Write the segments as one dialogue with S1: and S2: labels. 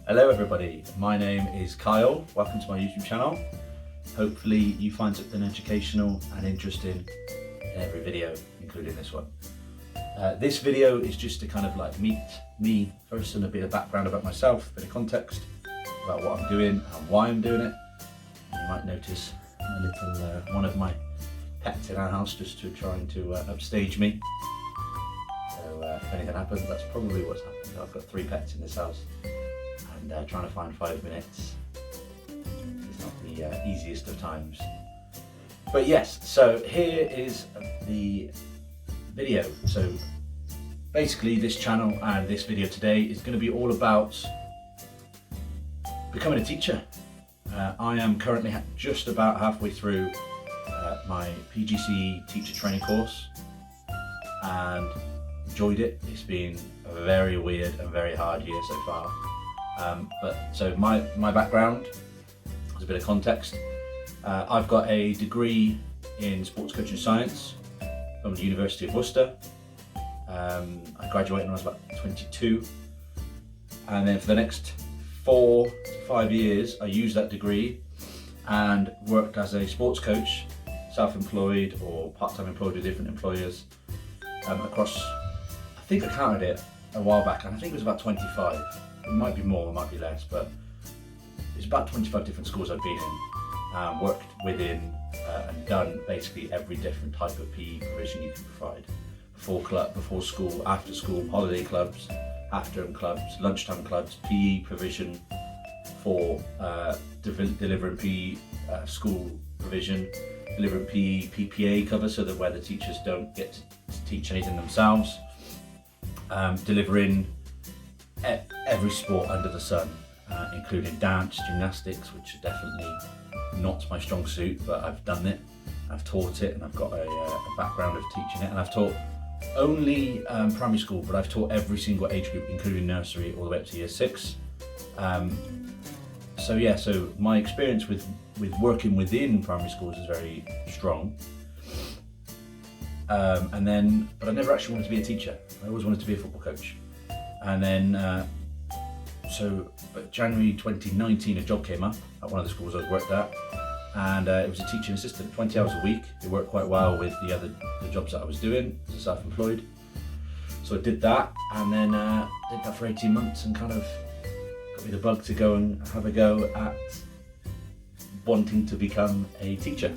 S1: Hello everybody, my name is Kyle. Welcome to my YouTube channel. Hopefully you find something educational and interesting in every video, including this one. This video is just to kind of like meet me first and a bit of background about myself, a bit of context about what I'm doing and why I'm doing it. You might notice a little one of my pets in our house just to trying to upstage me. So if anything happens, that's probably what's happened. I've got 3 pets in this house and trying to find 5 minutes is not the easiest of times. But yes, so here is the video. So basically this channel and this video today is going to be all about becoming a teacher. I am currently just about halfway through my PGCE teacher training course and enjoyed it. It's been a very weird and very hard year so far. So my background, as a bit of context, I've got a degree in sports coaching science from the University of Worcester. I graduated when I was about 22, and then for the next 4 to 5 years I used that degree and worked as a sports coach, self-employed or part-time employed with different employers across, I think I counted it a while back, and I think it was about 25. It might be more, it might be less, but it's about 25 different schools I've been in, worked within and done basically every different type of PE provision you can provide. Before club, before school, after school, holiday clubs, half-term clubs, lunchtime clubs, PE provision for delivering PE school provision, delivering PE PPA cover so that where the teachers don't get to teach anything themselves, delivering every sport under the sun, including dance, gymnastics, which are definitely not my strong suit, but I've done it, I've taught it, and I've got a background of teaching it, and I've taught only primary school, but I've taught every single age group, including nursery all the way up to year 6. So my experience with working within primary schools is very strong. But I never actually wanted to be a teacher. I always wanted to be a football coach. And then, but January 2019, a job came up at one of the schools I worked at, and it was a teaching assistant, 20 hours a week. It worked quite well with the jobs that I was doing as a self-employed. So I did that, and then did that for 18 months, and kind of got me the bug to go and have a go at wanting to become a teacher.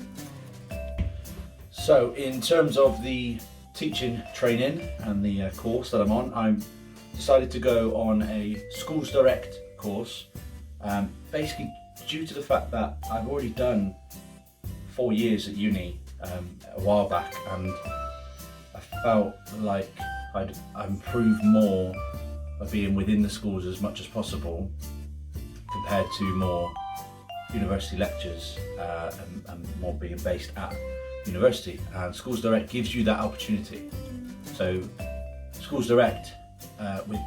S1: So in terms of the teaching training and the course that I'm on, I decided to go on a Schools Direct course, basically due to the fact that I've already done 4 years at uni a while back, and I felt like I'd improve more by being within the schools as much as possible compared to more university lectures and more being based at university. And Schools Direct gives you that opportunity. So Schools Direct,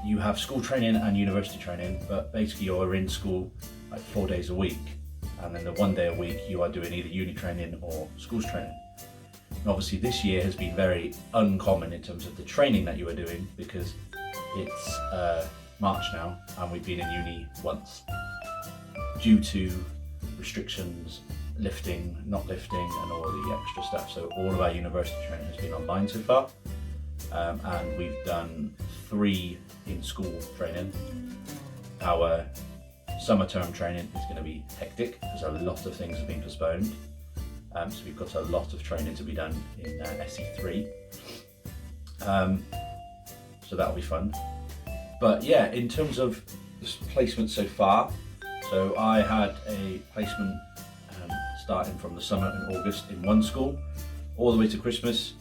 S1: you have school training and university training, but basically you're in school like 4 days a week, and then the 1 day a week you are doing either uni training or schools training. And obviously this year has been very uncommon in terms of the training that you are doing, because it's March now and we've been in uni once due to restrictions, lifting, not lifting, and all the extra stuff. So all of our university training has been online so far, and we've done 3 in-school training. Our summer term training is going to be hectic because a lot of things have been postponed. So we've got a lot of training to be done in SE3. So that'll be fun. But yeah, in terms of placement so far, so I had a placement starting from the summer in August in one school all the way to Christmas.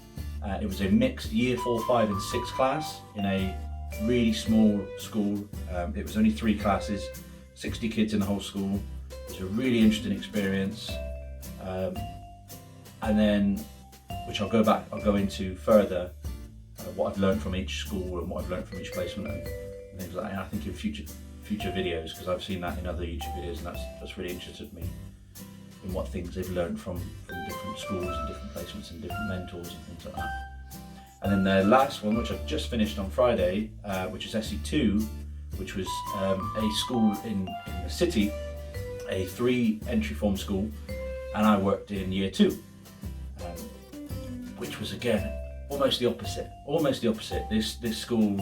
S1: It was a mixed year 4, 5 and 6 class in a really small school. It was only 3 classes, 60 kids in the whole school. It was a really interesting experience. And then, which I'll go into further, what I've learned from each school and what I've learned from each placement and things like that. And I think in future videos, because I've seen that in other YouTube videos, and that's really interested me in what things they've learned from different schools and different placements and different mentors and things like that. And then the last one, which I've just finished on Friday, which is SE2, which was a school in the city, a 3 entry form school, and I worked in year 2, which was again almost the opposite. This school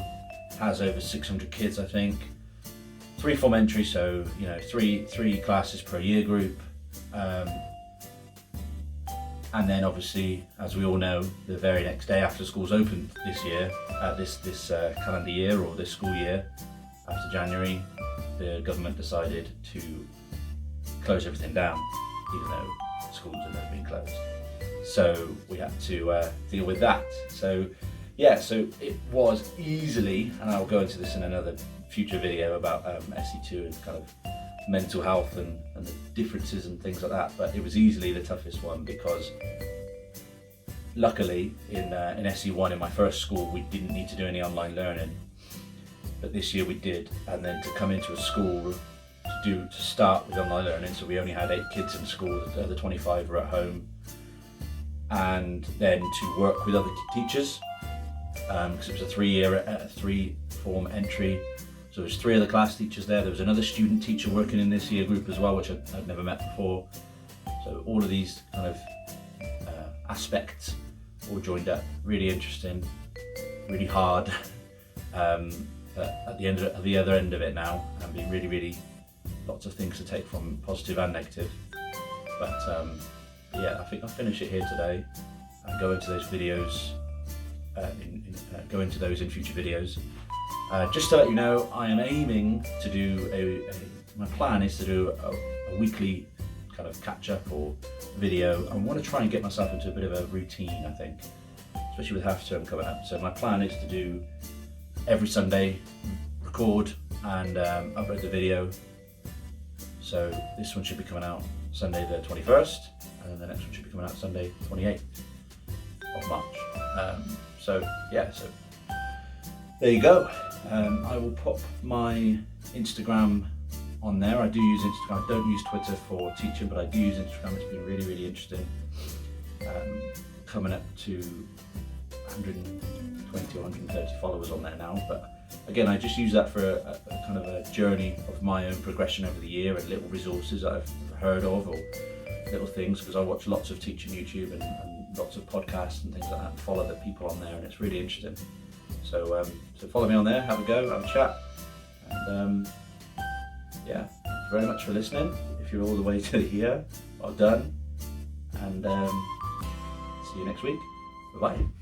S1: has over 600 kids, I think. 3 form entry, so you know, three classes per year group, and then obviously, as we all know, the very next day after schools opened this year, this calendar year or this school year, after January, the government decided to close everything down, even though schools had never been closed. So we had to deal with that. So yeah, so it was easily, and I'll go into this in another future video about SE2 and kind of mental health and the differences and things like that, but it was easily the toughest one because luckily in SE1, in my first school, we didn't need to do any online learning, but this year we did. And then to come into a school to start with online learning, so we only had 8 kids in school, the other 25 were at home, and then to work with other teachers, because it was a 3 form entry. So there's 3 other class teachers there. There was another student teacher working in this year group as well, which I'd never met before. So all of these kind of aspects all joined up. Really interesting, really hard. But at the other end of it now, and been really lots of things to take from, positive and negative. But yeah, I think I'll finish it here today and go into those videos, in future videos. Just to let you know, I am aiming to do my plan is to do a weekly kind of catch up or video. I want to try and get myself into a bit of a routine, I think, especially with half term coming up. So my plan is to do every Sunday, record and upload the video. So this one should be coming out Sunday the 21st, and then the next one should be coming out Sunday 28th of March. So yeah, so there you go. I will pop my Instagram on there. I do use Instagram. I don't use Twitter for teaching, but I do use Instagram. It's been really interesting. Coming up to 120 or 130 followers on there now. But again, I just use that for a kind of a journey of my own progression over the year and little resources that I've heard of or little things, because I watch lots of teaching YouTube and lots of podcasts and things like that, and follow the people on there, and it's really interesting. So so follow me on there, have a go, have a chat, and yeah, thank you very much for listening. If you're all the way to here, well done, and see you next week. Bye bye.